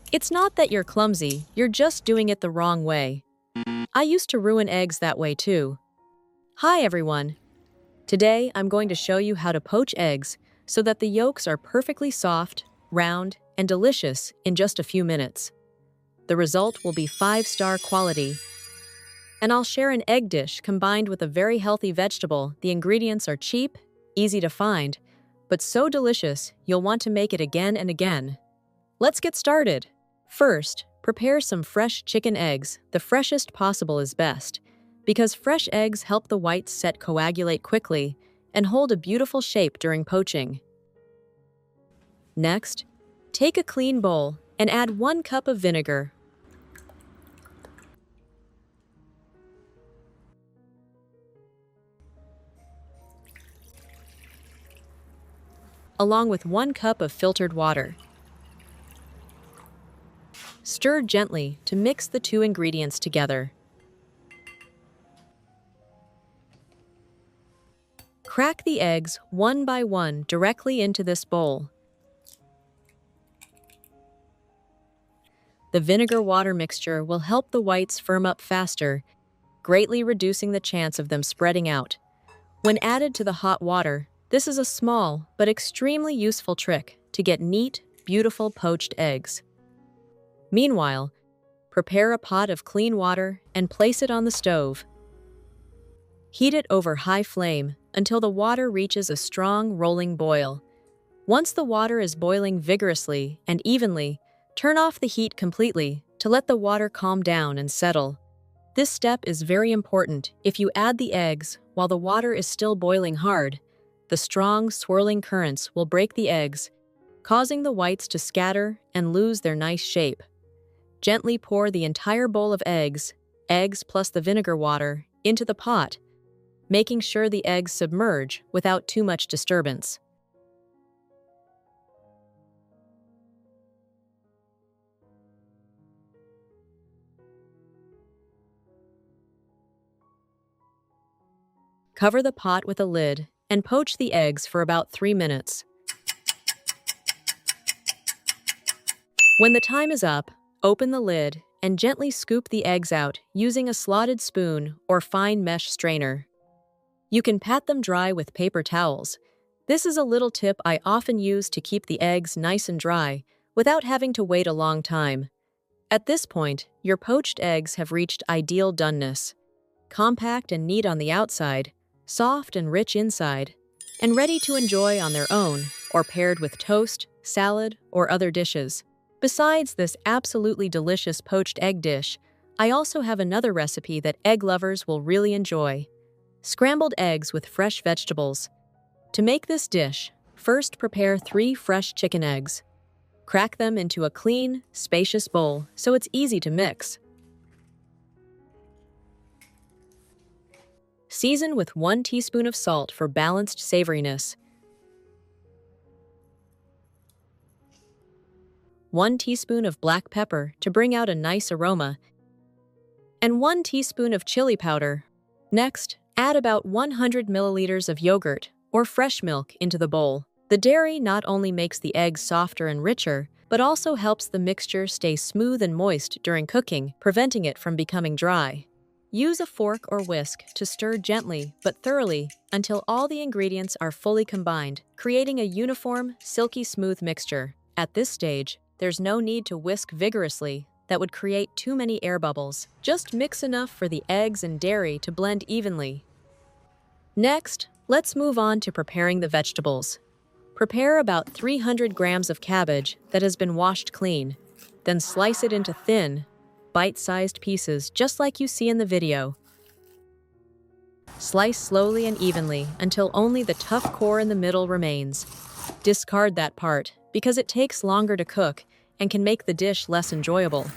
It's not that you're clumsy, you're just doing it the wrong way. I used to ruin eggs that way too. Hi everyone. Today I'm going to show you how to poach eggs so that the yolks are perfectly soft, round, and delicious in just a few minutes. The result will be 5-star quality. And I'll share an egg dish combined with a very healthy vegetable. The ingredients are cheap, easy to find, but so delicious you'll want to make it again and again. Let's get started. First, prepare some fresh chicken eggs. The freshest possible is best, because fresh eggs help the whites set coagulate quickly and hold a beautiful shape during poaching. Next, take a clean bowl and add 1 cup of vinegar. Along with 1 cup of filtered water. Stir gently to mix the 2 ingredients together. Crack the eggs one by one directly into this bowl. The vinegar-water mixture will help the whites firm up faster, greatly reducing the chance of them spreading out. When added to the hot water, this is a small but extremely useful trick to get neat, beautiful poached eggs. Meanwhile, prepare a pot of clean water and place it on the stove. Heat it over high flame until the water reaches a strong, rolling boil. Once the water is boiling vigorously and evenly, turn off the heat completely to let the water calm down and settle. This step is very important. If you add the eggs while the water is still boiling hard, the strong, swirling currents will break the eggs, causing the whites to scatter and lose their nice shape. Gently pour the entire bowl of eggs plus the vinegar water, into the pot, making sure the eggs submerge without too much disturbance. Cover the pot with a lid and poach the eggs for about 3 minutes. When the time is up, open the lid and gently scoop the eggs out using a slotted spoon or fine mesh strainer. You can pat them dry with paper towels. This is a little tip I often use to keep the eggs nice and dry without having to wait a long time. At this point, your poached eggs have reached ideal doneness. Compact and neat on the outside, soft and rich inside, and ready to enjoy on their own or paired with toast, salad, or other dishes. Besides this absolutely delicious poached egg dish, I also have another recipe that egg lovers will really enjoy. Scrambled eggs with fresh vegetables. To make this dish, first prepare 3 fresh chicken eggs. Crack them into a clean, spacious bowl so it's easy to mix. Season with 1 teaspoon of salt for balanced savoriness. 1 teaspoon of black pepper to bring out a nice aroma, and 1 teaspoon of chili powder. Next, add about 100 milliliters of yogurt or fresh milk into the bowl. The dairy not only makes the eggs softer and richer, but also helps the mixture stay smooth and moist during cooking, preventing it from becoming dry. Use a fork or whisk to stir gently but thoroughly until all the ingredients are fully combined, creating a uniform, silky smooth mixture. At this stage, there's no need to whisk vigorously. That would create too many air bubbles. Just mix enough for the eggs and dairy to blend evenly. Next, let's move on to preparing the vegetables. Prepare about 300 grams of cabbage that has been washed clean. Then slice it into thin, bite-sized pieces just like you see in the video. Slice slowly and evenly until only the tough core in the middle remains. Discard that part because it takes longer to cook and can make the dish less enjoyable.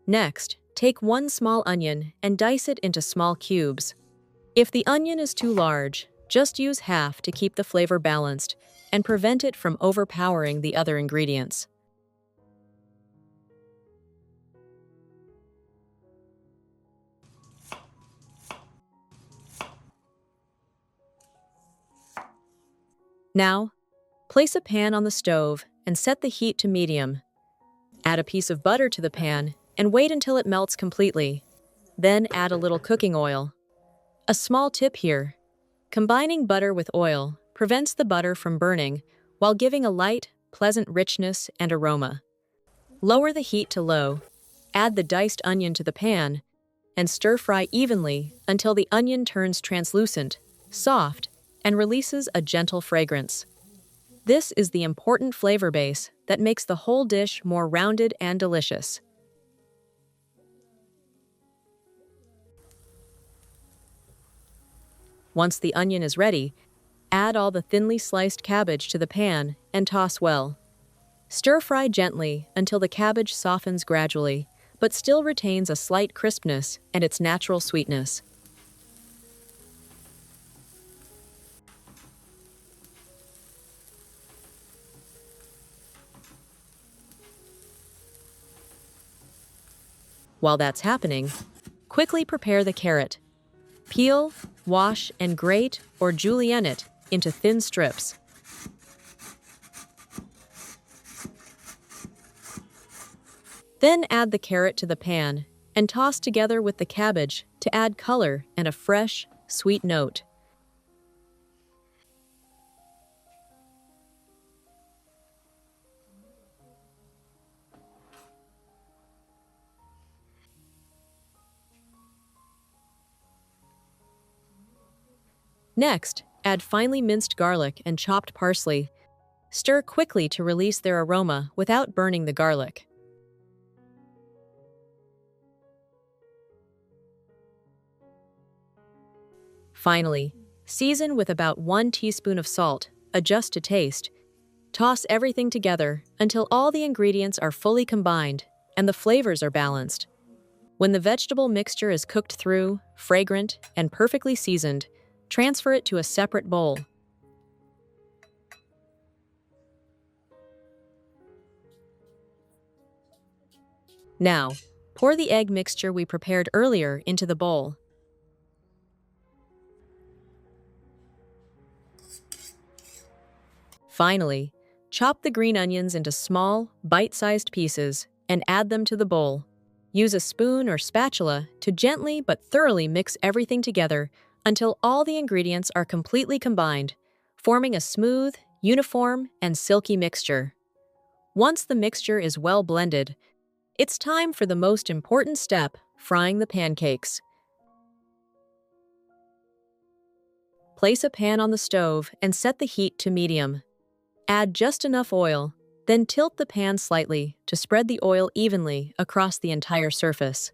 Next, take 1 small onion and dice it into small cubes. If the onion is too large, just use half to keep the flavor balanced and prevent it from overpowering the other ingredients. Now, place a pan on the stove and set the heat to medium. Add a piece of butter to the pan and wait until it melts completely. Then add a little cooking oil. A small tip here: combining butter with oil prevents the butter from burning while giving a light, pleasant richness and aroma. Lower the heat to low, add the diced onion to the pan, and stir-fry evenly until the onion turns translucent, soft, and releases a gentle fragrance. This is the important flavor base that makes the whole dish more rounded and delicious. Once the onion is ready, add all the thinly sliced cabbage to the pan and toss well. Stir-fry gently until the cabbage softens gradually, but still retains a slight crispness and its natural sweetness. While that's happening, quickly prepare the carrot. Peel, wash, and grate or julienne it into thin strips. Then add the carrot to the pan and toss together with the cabbage to add color and a fresh, sweet note. Next, add finely minced garlic and chopped parsley. Stir quickly to release their aroma without burning the garlic. Finally, season with about 1 teaspoon of salt, adjust to taste. Toss everything together until all the ingredients are fully combined and the flavors are balanced. When the vegetable mixture is cooked through, fragrant, and perfectly seasoned, transfer it to a separate bowl. Now, pour the egg mixture we prepared earlier into the bowl. Finally, chop the green onions into small, bite-sized pieces and add them to the bowl. Use a spoon or spatula to gently but thoroughly mix everything together until all the ingredients are completely combined, forming a smooth, uniform, and silky mixture. Once the mixture is well blended, it's time for the most important step, frying the pancakes. Place a pan on the stove and set the heat to medium. Add just enough oil, then tilt the pan slightly to spread the oil evenly across the entire surface.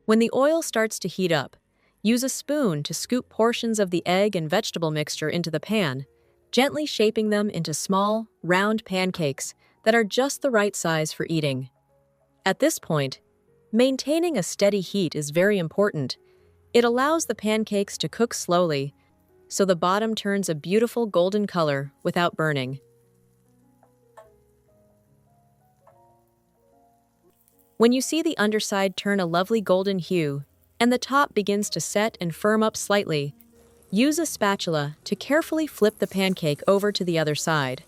When the oil starts to heat up, use a spoon to scoop portions of the egg and vegetable mixture into the pan, gently shaping them into small, round pancakes that are just the right size for eating. At this point, maintaining a steady heat is very important. It allows the pancakes to cook slowly, so the bottom turns a beautiful golden color without burning. When you see the underside turn a lovely golden hue, and the top begins to set and firm up slightly, use a spatula to carefully flip the pancake over to the other side.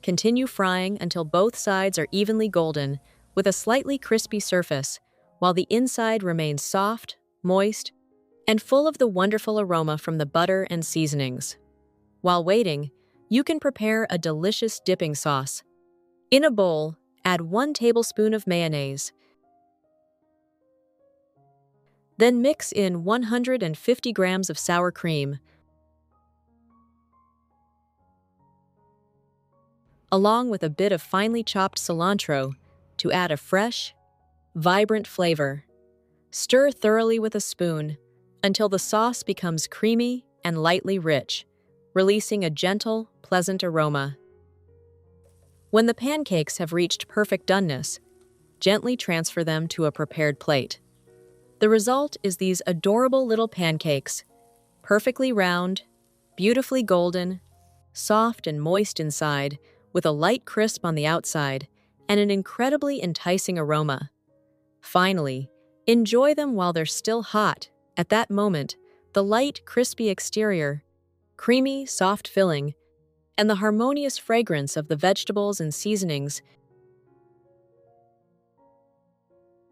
Continue frying until both sides are evenly golden, with a slightly crispy surface, while the inside remains soft, moist, and full of the wonderful aroma from the butter and seasonings. While waiting, you can prepare a delicious dipping sauce. In a bowl, add 1 tablespoon of mayonnaise. Then mix in 150 grams of sour cream, along with a bit of finely chopped cilantro to add a fresh, vibrant flavor. Stir thoroughly with a spoon until the sauce becomes creamy and lightly rich, releasing a gentle, pleasant aroma. When the pancakes have reached perfect doneness, gently transfer them to a prepared plate. The result is these adorable little pancakes, perfectly round, beautifully golden, soft and moist inside, with a light crisp on the outside, and an incredibly enticing aroma. Finally, enjoy them while they're still hot. At that moment, the light, crispy exterior, creamy, soft filling, and the harmonious fragrance of the vegetables and seasonings